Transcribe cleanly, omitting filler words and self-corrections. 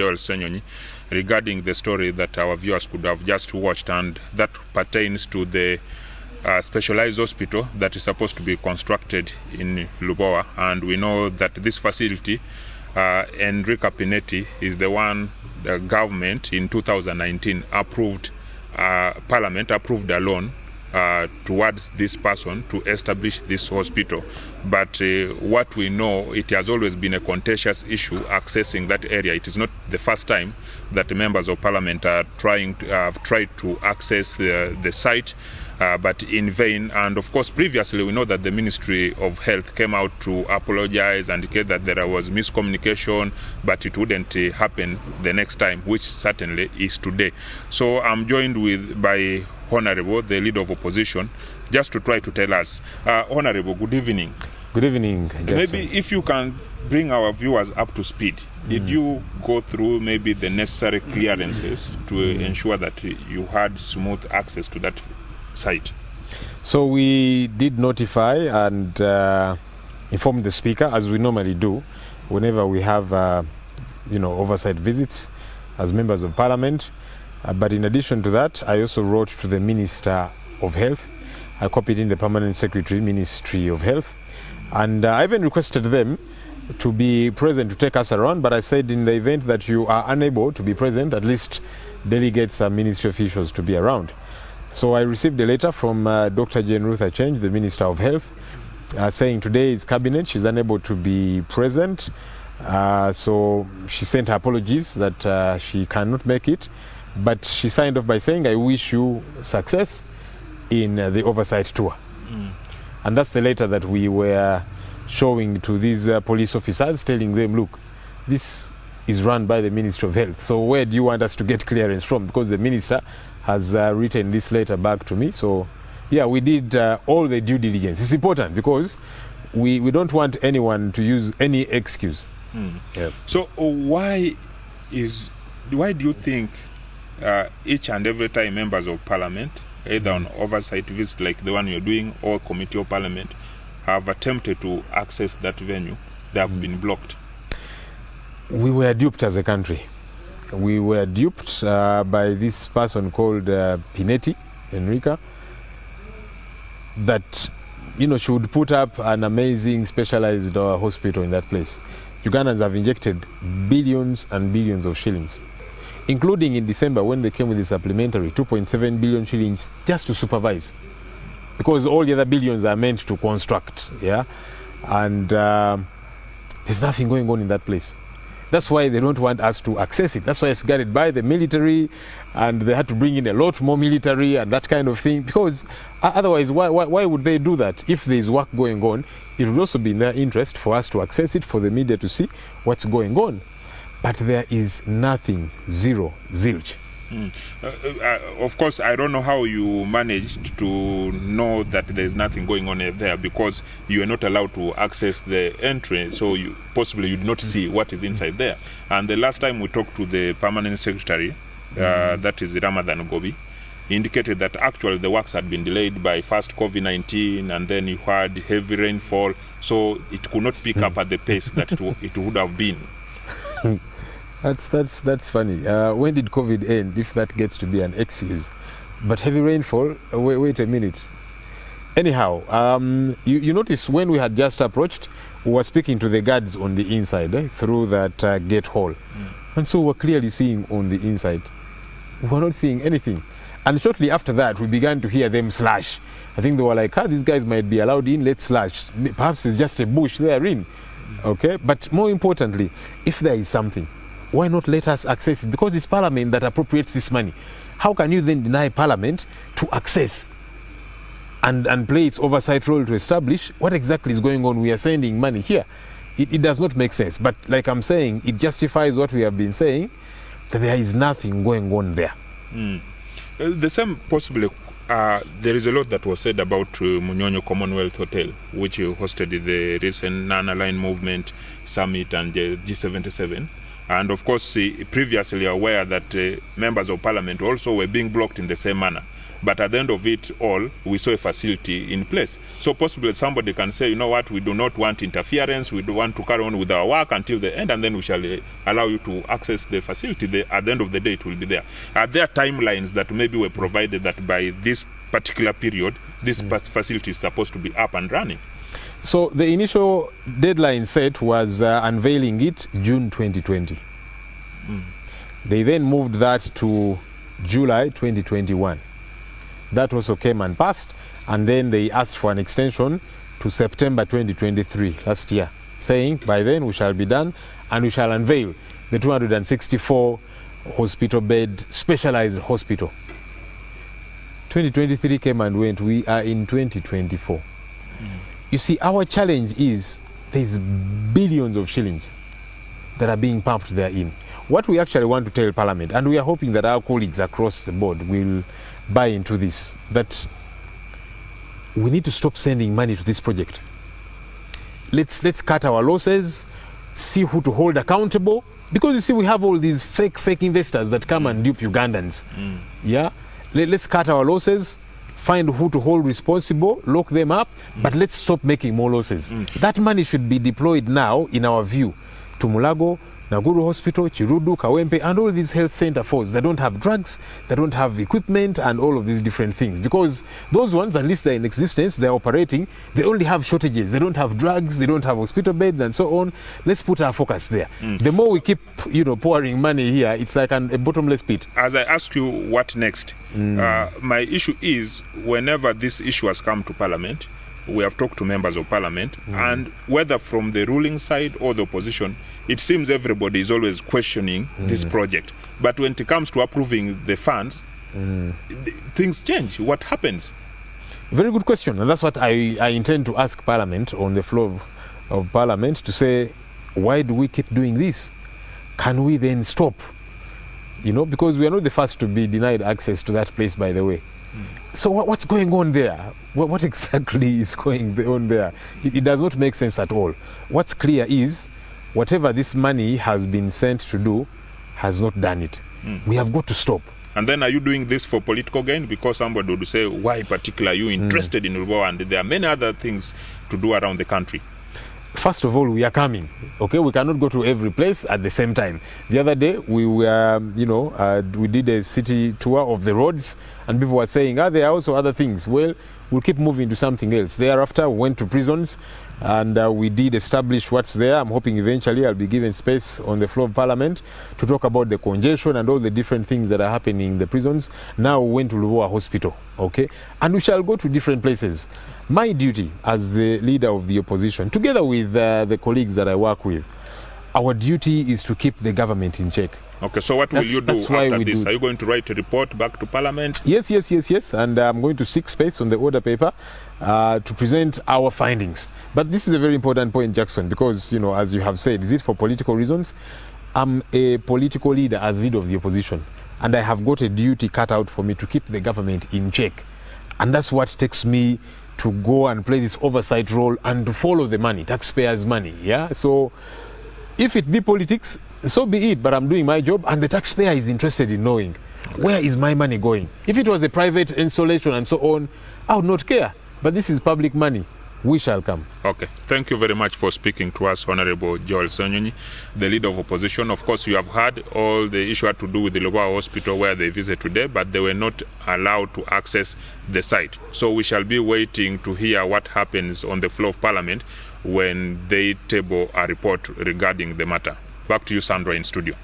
Ssenyonyi, regarding the story that our viewers could have just watched, and that pertains to the specialized hospital that is supposed to be constructed in Lubowa. And we know that this facility, Enrica Pinetti, is the one the government in 2019 approved, Parliament approved a loan towards this person to establish this hospital. But what we know, it has always been a contentious issue accessing that area. It is not the first time that the members of parliament are have tried to access the site, but in vain. And of course, previously we know that the Ministry of Health came out to apologize and indicate that there was miscommunication, but it wouldn't happen the next time, which certainly is today. So I'm joined by Honorable, the leader of opposition, just to try to tell us. Honorable, good evening. Good evening, Jackson. Maybe if you can bring our viewers up to speed. Did you go through maybe the necessary clearances to ensure that you had smooth access to that site? So we did notify and inform the Speaker, as we normally do, whenever we have oversight visits as members of Parliament. But in addition to that, I also wrote to the Minister of Health. I copied in the Permanent Secretary, Ministry of Health. And I even requested them to be present to take us around, but I said in the event that you are unable to be present, at least delegates and ministry officials to be around. So I received a letter from Dr. Jane Ruth Achange, the Minister of Health, saying today is cabinet, she's unable to be present. So she sent her apologies that she cannot make it, but she signed off by saying, I wish you success in the oversight tour. And that's the letter that we were showing to these police officers, telling them, look, this is run by the Ministry of Health. So where do you want us to get clearance from? Because the minister has written this letter back to me. So yeah, we did all the due diligence. It's important because we don't want anyone to use any excuse. Yeah. So why do you think each and every time members of parliament, either on oversight visits like the one you're doing or committee of parliament, have attempted to access that venue, they have been blocked? We were duped as a country. We were duped by this person called Pinetti, Enrica, that she would put up an amazing specialized hospital in that place. Ugandans have injected billions and billions of shillings, including in December when they came with the supplementary 2.7 billion shillings just to supervise, because all the other billions are meant to construct, yeah? And there's nothing going on in that place. That's why they don't want us to access it. That's why it's guarded by the military, and they had to bring in a lot more military and that kind of thing, because otherwise why would they do that? If there's work going on, it would also be in their interest for us to access it, for the media to see what's going on. But there is nothing, zero, zilch. Of course, I don't know how you managed to know that there's nothing going on there, because you are not allowed to access the entrance, so you did not see what is inside there. And the last time we talked to the permanent secretary, that is Ramadan Gobi, he indicated that actually the works had been delayed by first COVID-19, and then you had heavy rainfall, so it could not pick up at the pace that it would have been. That's funny. When did COVID end, if that gets to be an excuse? But heavy rainfall, wait a minute. Anyhow, you notice when we had just approached, we were speaking to the guards on the inside through that gate hall. And so we're clearly seeing on the inside. We're not seeing anything. And shortly after that, we began to hear them slash. I think they were like, these guys might be allowed in, let's slash. Perhaps it's just a bush they're in. Okay? But more importantly, if there is something, why not let us access it? Because it's Parliament that appropriates this money. How can you then deny Parliament to access and play its oversight role to establish what exactly is going on? We are sending money here. It does not make sense. But like I'm saying, it justifies what we have been saying, that there is nothing going on there. The same possibly, there is a lot that was said about Munyonyo Commonwealth Hotel, which hosted the recent non-aligned movement summit and G77. And of course, previously aware that members of parliament also were being blocked in the same manner. But at the end of it all, we saw a facility in place. So possibly somebody can say, you know what, we do not want interference, we do want to carry on with our work until the end, and then we shall allow you to access the facility. At the end of the day, it will be there. Are there timelines that maybe were provided that by this particular period, this facility is supposed to be up and running? So the initial deadline set was unveiling it June 2020. They then moved that to July 2021. That also came and passed, and then they asked for an extension to September 2023, last year, saying by then we shall be done and we shall unveil the 264 hospital bed specialized hospital. 2023 came and went. We are in 2024. You see, our challenge is there's billions of shillings that are being pumped therein. What we actually want to tell Parliament, and we are hoping that our colleagues across the board will buy into this, that we need to stop sending money to this project. Let's cut our losses, see who to hold accountable, because you see we have all these fake investors that come and dupe Ugandans. Yeah, let's cut our losses, find who to hold responsible, lock them up, but let's stop making more losses. That money should be deployed now, in our view, to Mulago, Naguru Hospital, Chirudu, Kawempe, and all these health center forts. They don't have drugs, they don't have equipment, and all of these different things. Because those ones, at least they're in existence, they're operating, they only have shortages. They don't have drugs, they don't have hospital beds, and so on. Let's put our focus there. The more we keep, pouring money here, it's like a bottomless pit. As I ask you what next, my issue is, whenever this issue has come to Parliament, we have talked to members of Parliament, and whether from the ruling side or the opposition, it seems everybody is always questioning this project. But when it comes to approving the funds, things change. What happens? Very good question. And that's what I intend to ask Parliament on the floor of Parliament, to say, why do we keep doing this? Can we then stop? Because we are not the first to be denied access to that place, by the way. So what's going on there? What exactly is going on there? It does not make sense at all. What's clear is, whatever this money has been sent to do has not done it. We have got to stop. And then are you doing this for political gain? Because somebody would say, why particularly are you interested in Lubowa? And there are many other things to do around the country. First of all, we are coming. Okay, we cannot go to every place at the same time. The other day, we were, we did a city tour of the roads, and people were saying, there are also other things. Well, we'll keep moving to something else. Thereafter, we went to prisons, and we did establish what's there. I'm hoping eventually I'll be given space on the floor of Parliament to talk about the congestion and all the different things that are happening in the prisons. Now we went to Lubowa Hospital, okay? And we shall go to different places. My duty as the leader of the opposition, together with the colleagues that I work with, our duty is to keep the government in check. Okay, so what will you do after this? Are you going to write a report back to Parliament? Yes. And I'm going to seek space on the order paper to present our findings. But this is a very important point, Jackson, because, as you have said, is it for political reasons? I'm a political leader as leader of the opposition, and I have got a duty cut out for me to keep the government in check. And that's what takes me to go and play this oversight role and to follow the money, taxpayers' money. Yeah. So if it be politics, so be it. But I'm doing my job, and the taxpayer is interested in knowing where is my money going. If it was a private installation and so on, I would not care. But this is public money. We shall come. Okay. Thank you very much for speaking to us, Honorable Joel Ssenyonyi, the leader of opposition. Of course, you have heard all the issue had to do with the Lubowa Hospital where they visit today, but they were not allowed to access the site. So we shall be waiting to hear what happens on the floor of Parliament when they table a report regarding the matter. Back to you, Sandra, in studio.